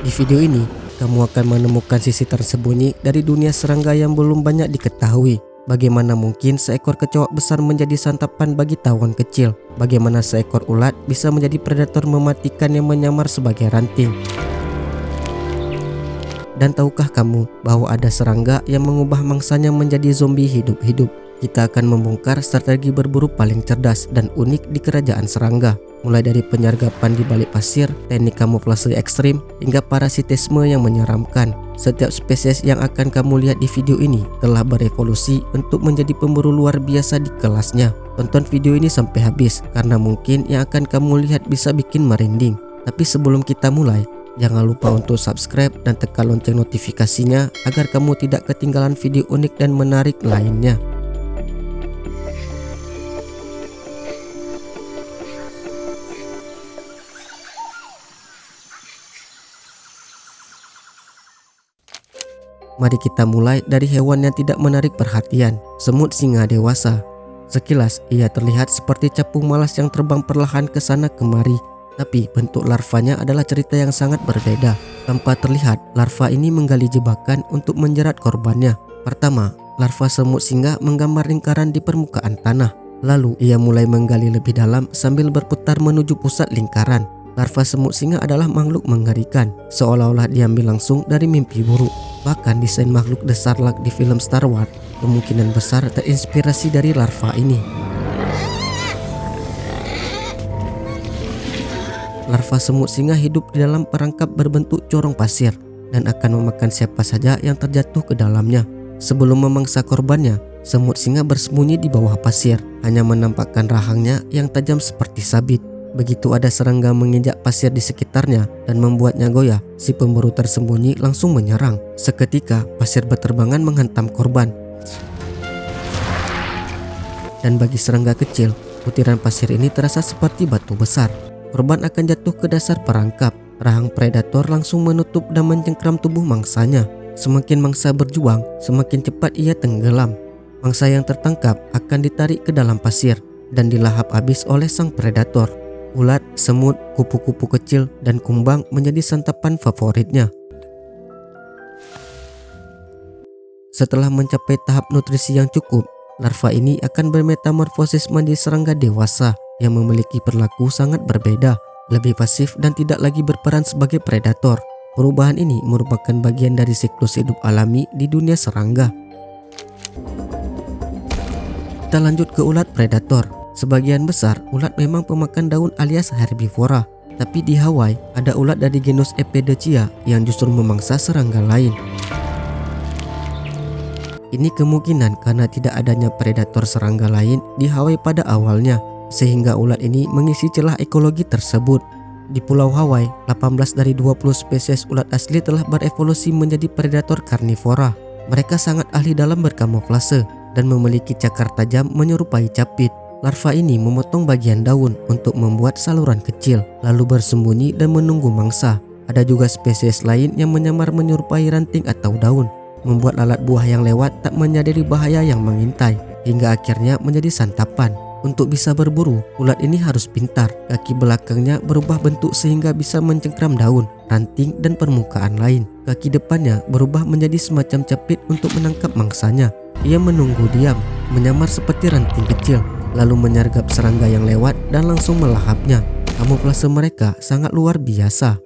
Di video ini, kamu akan menemukan sisi tersembunyi dari dunia serangga yang belum banyak diketahui. Bagaimana mungkin seekor kecoak besar menjadi santapan bagi tawon kecil? Bagaimana seekor ulat bisa menjadi predator mematikan yang menyamar sebagai ranting? Dan tahukah kamu bahwa ada serangga yang mengubah mangsanya menjadi zombie hidup-hidup? Kita akan membongkar strategi berburu paling cerdas dan unik di kerajaan serangga. Mulai dari penyergapan di balik pasir, teknik kamuflase ekstrim, hingga parasitisme yang menyeramkan. Setiap spesies yang akan kamu lihat di video ini telah berevolusi untuk menjadi pemburu luar biasa di kelasnya. Tonton video ini sampai habis, karena mungkin yang akan kamu lihat bisa bikin merinding. Tapi sebelum kita mulai, jangan lupa untuk subscribe dan tekan lonceng notifikasinya agar kamu tidak ketinggalan video unik dan menarik lainnya. Mari kita mulai dari hewan yang tidak menarik perhatian, semut singa dewasa. Sekilas ia terlihat seperti capung malas yang terbang perlahan ke sana kemari. Tapi bentuk larvanya adalah cerita yang sangat berbeda. Tanpa terlihat, larva ini menggali jebakan untuk menjerat korbannya. Pertama, larva semut singa menggambar lingkaran di permukaan tanah. Lalu ia mulai menggali lebih dalam sambil berputar menuju pusat lingkaran. Larva semut singa adalah makhluk mengerikan, seolah-olah diambil langsung dari mimpi buruk. Bahkan desain makhluk The Sarlacc di film Star Wars kemungkinan besar terinspirasi dari larva ini. Larva semut singa hidup di dalam perangkap berbentuk corong pasir dan akan memakan siapa saja yang terjatuh ke dalamnya. Sebelum memangsa korbannya, semut singa bersembunyi di bawah pasir, hanya menampakkan rahangnya yang tajam seperti sabit. Begitu ada serangga menginjak pasir di sekitarnya dan membuatnya goyah, si pemburu tersembunyi langsung menyerang. Seketika, pasir berterbangan menghantam korban. Dan bagi serangga kecil, butiran pasir ini terasa seperti batu besar. Korban akan jatuh ke dasar perangkap. Rahang predator langsung menutup dan mencengkram tubuh mangsanya. Semakin mangsa berjuang, semakin cepat ia tenggelam. Mangsa yang tertangkap akan ditarik ke dalam pasir dan dilahap habis oleh sang predator. Ulat, semut, kupu-kupu kecil, dan kumbang menjadi santapan favoritnya. Setelah mencapai tahap nutrisi yang cukup, larva ini akan bermetamorfosis menjadi serangga dewasa yang memiliki perilaku sangat berbeda, lebih pasif dan tidak lagi berperan sebagai predator. Perubahan ini merupakan bagian dari siklus hidup alami di dunia serangga. Kita lanjut ke ulat predator. Sebagian besar ulat memang pemakan daun alias herbivora, tapi di Hawaii ada ulat dari genus Epidacea yang justru memangsa serangga lain. Ini kemungkinan karena tidak adanya predator serangga lain di Hawaii pada awalnya, sehingga ulat ini mengisi celah ekologi tersebut. Di Pulau Hawaii, 18 dari 20 spesies ulat asli telah berevolusi menjadi predator karnivora. Mereka sangat ahli dalam berkamuflase dan memiliki cakar tajam menyerupai capit. Larva ini memotong bagian daun untuk membuat saluran kecil, lalu bersembunyi dan menunggu mangsa. Ada juga spesies lain yang menyamar menyerupai ranting atau daun, membuat lalat buah yang lewat tak menyadari bahaya yang mengintai, hingga akhirnya menjadi santapan. Untuk bisa berburu, ulat ini harus pintar. Kaki belakangnya berubah bentuk sehingga bisa mencengkram daun, ranting, dan permukaan lain. Kaki depannya berubah menjadi semacam capit untuk menangkap mangsanya. Ia menunggu diam, menyamar seperti ranting kecil, lalu menyergap serangga yang lewat dan langsung melahapnya. Kamuflase mereka sangat luar biasa.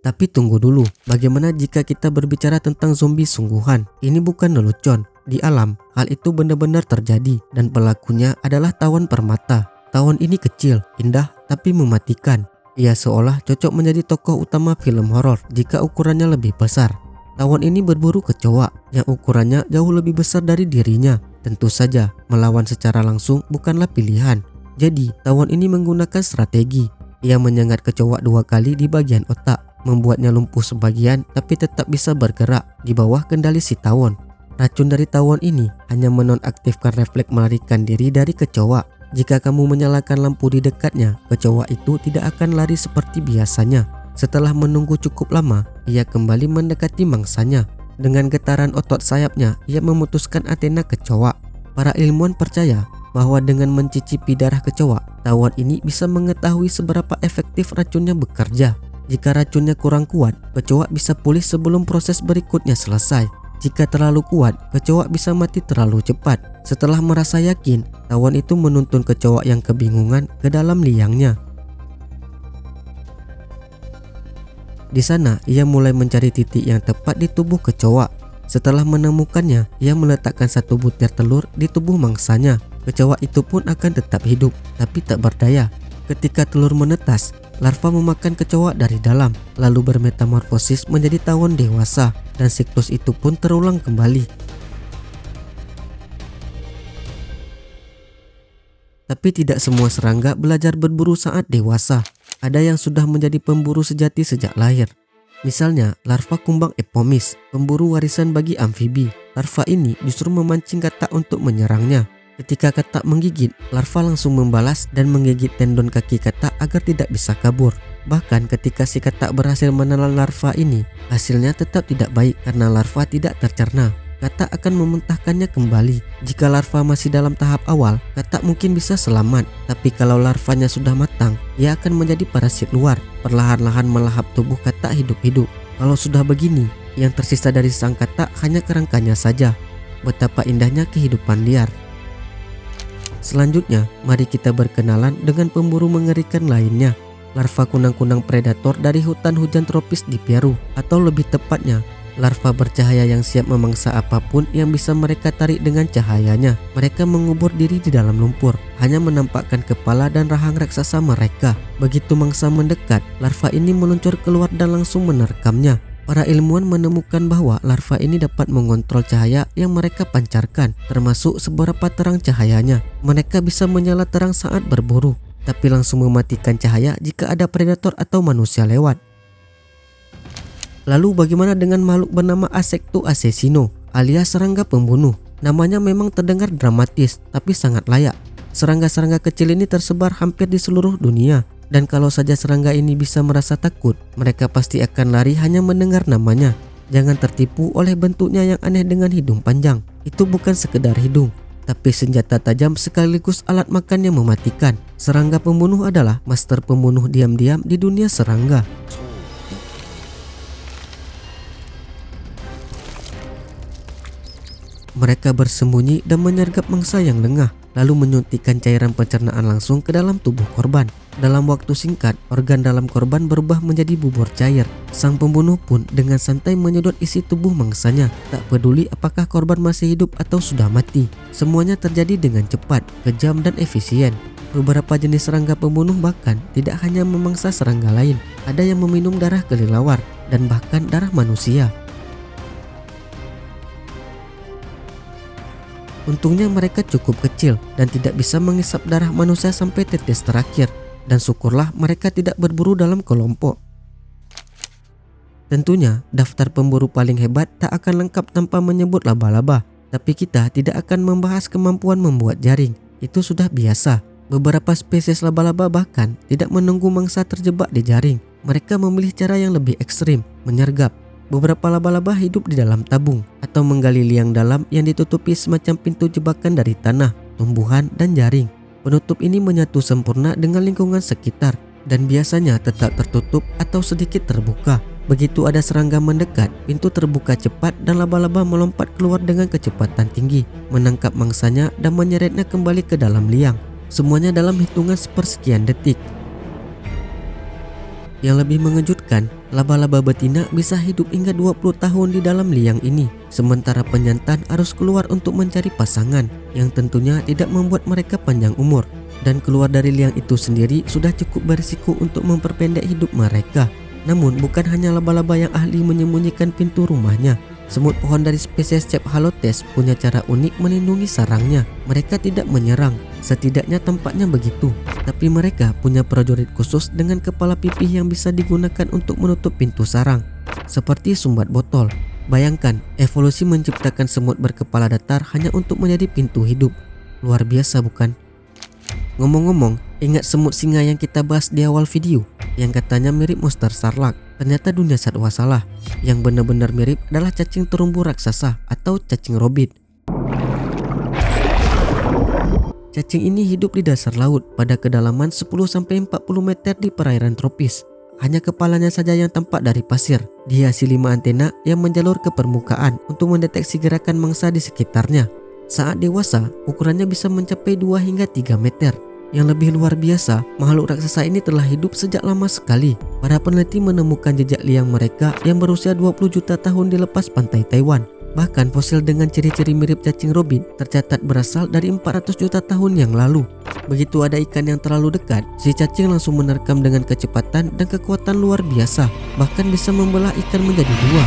Tapi tunggu dulu, bagaimana jika kita berbicara tentang zombie sungguhan? Ini bukan lelucon. Di alam, hal itu benar-benar terjadi dan pelakunya adalah tawon permata. Tawon ini kecil, indah, tapi mematikan. Ia seolah cocok menjadi tokoh utama film horor jika ukurannya lebih besar. Tawon ini berburu kecoak yang ukurannya jauh lebih besar dari dirinya. Tentu saja, melawan secara langsung bukanlah pilihan. Jadi, tawon ini menggunakan strategi. Ia menyengat kecoak 2 kali di bagian otak, membuatnya lumpuh sebagian tapi tetap bisa bergerak di bawah kendali si tawon. Racun dari tawon ini hanya menonaktifkan refleks melarikan diri dari kecoak. Jika kamu menyalakan lampu di dekatnya, kecoak itu tidak akan lari seperti biasanya. Setelah menunggu cukup lama, ia kembali mendekati mangsanya. Dengan getaran otot sayapnya, ia memutuskan antena kecoak. Para ilmuwan percaya bahwa dengan mencicipi darah kecoak, tawon ini bisa mengetahui seberapa efektif racunnya bekerja. Jika racunnya kurang kuat, kecoa bisa pulih sebelum proses berikutnya selesai. Jika terlalu kuat, kecoa bisa mati terlalu cepat. Setelah merasa yakin, tawon itu menuntun kecoa yang kebingungan ke dalam liangnya. Di sana, ia mulai mencari titik yang tepat di tubuh kecoa. Setelah menemukannya, ia meletakkan satu butir telur di tubuh mangsanya. Kecoa itu pun akan tetap hidup, tapi tak berdaya. Ketika telur menetas, larva memakan kecoa dari dalam, lalu bermetamorfosis menjadi tawon dewasa, dan siklus itu pun terulang kembali. Tapi tidak semua serangga belajar berburu saat dewasa. Ada yang sudah menjadi pemburu sejati sejak lahir. Misalnya, larva kumbang Epomis, pemburu warisan bagi amfibi. Larva ini justru memancing katak untuk menyerangnya. Ketika katak menggigit, larva langsung membalas dan menggigit tendon kaki katak agar tidak bisa kabur. Bahkan ketika si katak berhasil menelan larva ini, hasilnya tetap tidak baik karena larva tidak tercerna. Katak akan memuntahkannya kembali. Jika larva masih dalam tahap awal, katak mungkin bisa selamat. Tapi kalau larvanya sudah matang, ia akan menjadi parasit luar, perlahan-lahan melahap tubuh katak hidup-hidup. Kalau sudah begini, yang tersisa dari sang katak hanya kerangkanya saja. Betapa indahnya kehidupan liar. Selanjutnya, mari kita berkenalan dengan pemburu mengerikan lainnya, larva kunang-kunang predator dari hutan hujan tropis di Peru, atau lebih tepatnya, larva bercahaya yang siap memangsa apapun yang bisa mereka tarik dengan cahayanya. Mereka mengubur diri di dalam lumpur, hanya menampakkan kepala dan rahang raksasa mereka. Begitu mangsa mendekat, larva ini meluncur keluar dan langsung menerkamnya. Para ilmuwan menemukan bahwa larva ini dapat mengontrol cahaya yang mereka pancarkan, termasuk seberapa terang cahayanya. Mereka bisa menyala terang saat berburu, tapi langsung mematikan cahaya jika ada predator atau manusia lewat. Lalu bagaimana dengan makhluk bernama Asecto assassino alias serangga pembunuh? Namanya memang terdengar dramatis, tapi sangat layak. Serangga-serangga kecil ini tersebar hampir di seluruh dunia. Dan kalau saja serangga ini bisa merasa takut, mereka pasti akan lari hanya mendengar namanya. Jangan tertipu oleh bentuknya yang aneh dengan hidung panjang. Itu bukan sekedar hidung, tapi senjata tajam sekaligus alat makan yang mematikan. Serangga pembunuh adalah master pembunuh diam-diam di dunia serangga. Mereka bersembunyi dan menyergap mangsa yang lengah, lalu menyuntikkan cairan pencernaan langsung ke dalam tubuh korban. Dalam waktu singkat, organ dalam korban berubah menjadi bubur cair. Sang pembunuh pun dengan santai menyedot isi tubuh mangsanya, tak peduli apakah korban masih hidup atau sudah mati. Semuanya terjadi dengan cepat, kejam, dan efisien. Beberapa jenis serangga pembunuh bahkan tidak hanya memangsa serangga lain, ada yang meminum darah kelelawar dan bahkan darah manusia. Untungnya mereka cukup kecil dan tidak bisa mengisap darah manusia sampai tetes terakhir. Dan syukurlah mereka tidak berburu dalam kelompok. Tentunya daftar pemburu paling hebat tak akan lengkap tanpa menyebut laba-laba. Tapi kita tidak akan membahas kemampuan membuat jaring. Itu sudah biasa. Beberapa spesies laba-laba bahkan tidak menunggu mangsa terjebak di jaring. Mereka memilih cara yang lebih ekstrim, menyergap. Beberapa laba-laba hidup di dalam tabung atau menggali liang dalam yang ditutupi semacam pintu jebakan dari tanah, tumbuhan, dan jaring. Penutup ini menyatu sempurna dengan lingkungan sekitar dan biasanya tetap tertutup atau sedikit terbuka. Begitu ada serangga mendekat, pintu terbuka cepat dan laba-laba melompat keluar dengan kecepatan tinggi, menangkap mangsanya dan menyeretnya kembali ke dalam liang. Semuanya dalam hitungan sepersekian detik. Yang lebih mengejutkan, laba-laba betina bisa hidup hingga 20 tahun di dalam liang ini, sementara penyantan harus keluar untuk mencari pasangan, yang tentunya tidak membuat mereka panjang umur. Dan keluar dari liang itu sendiri sudah cukup berisiko untuk memperpendek hidup mereka. Namun bukan hanya laba-laba yang ahli menyembunyikan pintu rumahnya. Semut pohon dari spesies Cephalotes punya cara unik melindungi sarangnya. Mereka tidak menyerang, setidaknya tampaknya begitu. Tapi mereka punya prajurit khusus dengan kepala pipih yang bisa digunakan untuk menutup pintu sarang, seperti sumbat botol. Bayangkan, evolusi menciptakan semut berkepala datar hanya untuk menjadi pintu hidup. Luar biasa bukan? Ngomong-ngomong, ingat semut singa yang kita bahas di awal video, yang katanya mirip monster Sarlacc? Ternyata dunia satwa salah. Yang benar-benar mirip adalah cacing terumbu raksasa atau cacing robit. Cacing ini hidup di dasar laut pada kedalaman 10-40 meter di perairan tropis. hanya kepalanya saja yang tampak dari pasir. Dihiasi 5 antena yang menjalur ke permukaan untuk mendeteksi gerakan mangsa di sekitarnya. Saat dewasa, ukurannya bisa mencapai 2 hingga 3 meter. Yang lebih luar biasa, makhluk raksasa ini telah hidup sejak lama sekali. Para peneliti menemukan jejak liang mereka yang berusia 20 juta tahun di lepas pantai Taiwan. Bahkan fosil dengan ciri-ciri mirip cacing robin tercatat berasal dari 400 juta tahun yang lalu. Begitu ada ikan yang terlalu dekat, si cacing langsung menerkam dengan kecepatan dan kekuatan luar biasa, bahkan bisa membelah ikan menjadi 2.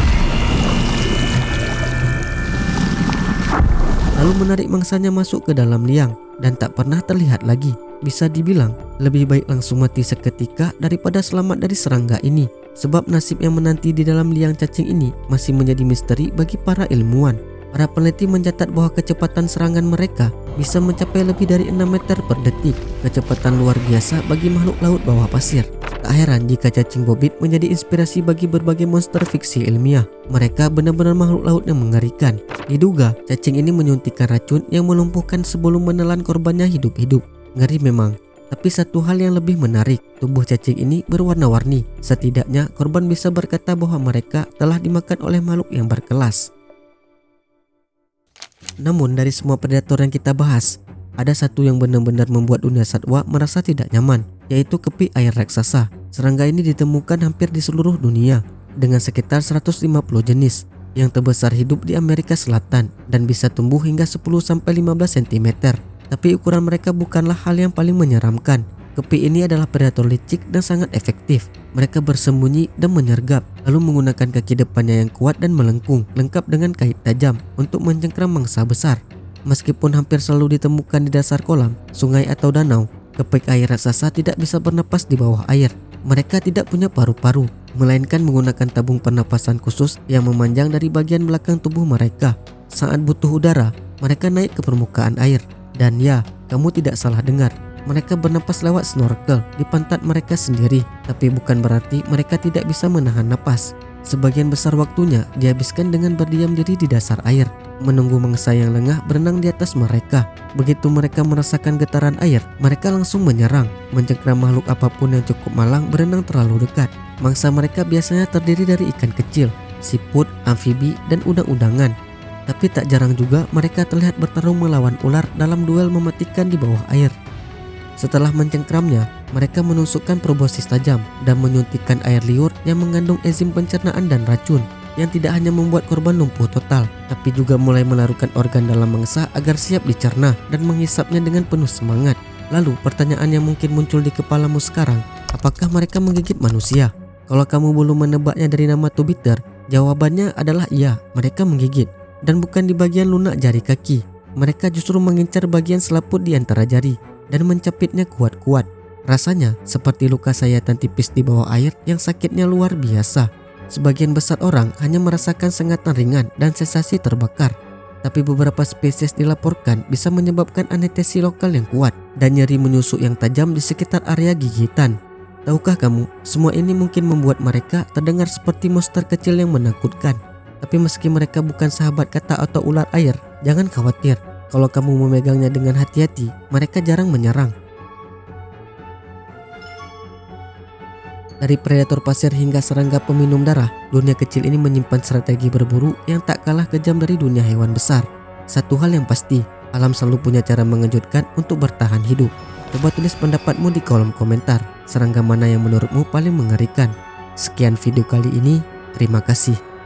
Lalu menarik mangsanya masuk ke dalam liang dan tak pernah terlihat lagi. Bisa dibilang lebih baik langsung mati seketika daripada selamat dari serangga ini, sebab nasib yang menanti di dalam liang cacing ini masih menjadi misteri bagi para ilmuwan. Para peneliti mencatat bahwa kecepatan serangan mereka bisa mencapai lebih dari 6 meter per detik, kecepatan luar biasa bagi makhluk laut bawah pasir. Tak heran jika cacing bobit menjadi inspirasi bagi berbagai monster fiksi ilmiah. Mereka benar-benar makhluk laut yang mengerikan. Diduga cacing ini menyuntikkan racun yang melumpuhkan sebelum menelan korbannya hidup-hidup. Ngeri memang. Tapi satu hal yang lebih menarik, tubuh cacing ini berwarna-warni. Setidaknya korban bisa berkata bahwa mereka telah dimakan oleh makhluk yang berkelas. Namun dari semua predator yang kita bahas, ada satu yang benar-benar membuat dunia satwa merasa tidak nyaman, yaitu kepi air raksasa. Serangga ini ditemukan hampir di seluruh dunia dengan sekitar 150 jenis. Yang terbesar hidup di Amerika Selatan dan bisa tumbuh hingga 10-15 cm. Tapi ukuran mereka bukanlah hal yang paling menyeramkan. Kepi ini adalah predator licik dan sangat efektif. Mereka bersembunyi dan menyergap, lalu menggunakan kaki depannya yang kuat dan melengkung, lengkap dengan kait tajam untuk mencengkram mangsa besar. Meskipun hampir selalu ditemukan di dasar kolam, sungai atau danau, kepi air raksasa tidak bisa bernapas di bawah air. Mereka tidak punya paru-paru, melainkan menggunakan tabung pernapasan khusus yang memanjang dari bagian belakang tubuh mereka. Saat butuh udara, mereka naik ke permukaan air. Dan ya, kamu tidak salah dengar. Mereka bernapas lewat snorkel di pantat mereka sendiri. Tapi bukan berarti mereka tidak bisa menahan napas. Sebagian besar waktunya dihabiskan dengan berdiam diri di dasar air, menunggu mangsa yang lengah berenang di atas mereka. Begitu mereka merasakan getaran air, mereka langsung menyerang, mencengkram makhluk apapun yang cukup malang berenang terlalu dekat. Mangsa mereka biasanya terdiri dari ikan kecil, siput, amfibi, dan udang-udangan. Tapi tak jarang juga mereka terlihat bertarung melawan ular dalam duel mematikan di bawah air. Setelah mencengkramnya, mereka menusukkan proboscis tajam dan menyuntikkan air liur yang mengandung enzim pencernaan dan racun, yang tidak hanya membuat korban lumpuh total, tapi juga mulai melarutkan organ dalam mangsa agar siap dicerna dan menghisapnya dengan penuh semangat. Lalu pertanyaan yang mungkin muncul di kepalamu sekarang, apakah mereka menggigit manusia? Kalau kamu belum menebaknya dari nama Tubiter, jawabannya adalah iya, mereka menggigit. Dan bukan di bagian lunak jari kaki. Mereka justru mengincar bagian selaput di antara jari dan mencapitnya kuat-kuat. Rasanya seperti luka sayatan tipis di bawah air yang sakitnya luar biasa. Sebagian besar orang hanya merasakan sengatan ringan dan sensasi terbakar. Tapi beberapa spesies dilaporkan bisa menyebabkan anestesi lokal yang kuat dan nyeri menusuk yang tajam di sekitar area gigitan. Tahukah kamu, semua ini mungkin membuat mereka terdengar seperti monster kecil yang menakutkan. Tapi meski mereka bukan sahabat kata atau ular air, jangan khawatir. Kalau kamu memegangnya dengan hati-hati, mereka jarang menyerang. Dari predator pasir hingga serangga peminum darah, dunia kecil ini menyimpan strategi berburu yang tak kalah kejam dari dunia hewan besar. Satu hal yang pasti, alam selalu punya cara mengejutkan untuk bertahan hidup. Coba tulis pendapatmu di kolom komentar. Serangga mana yang menurutmu paling mengerikan? Sekian video kali ini, terima kasih.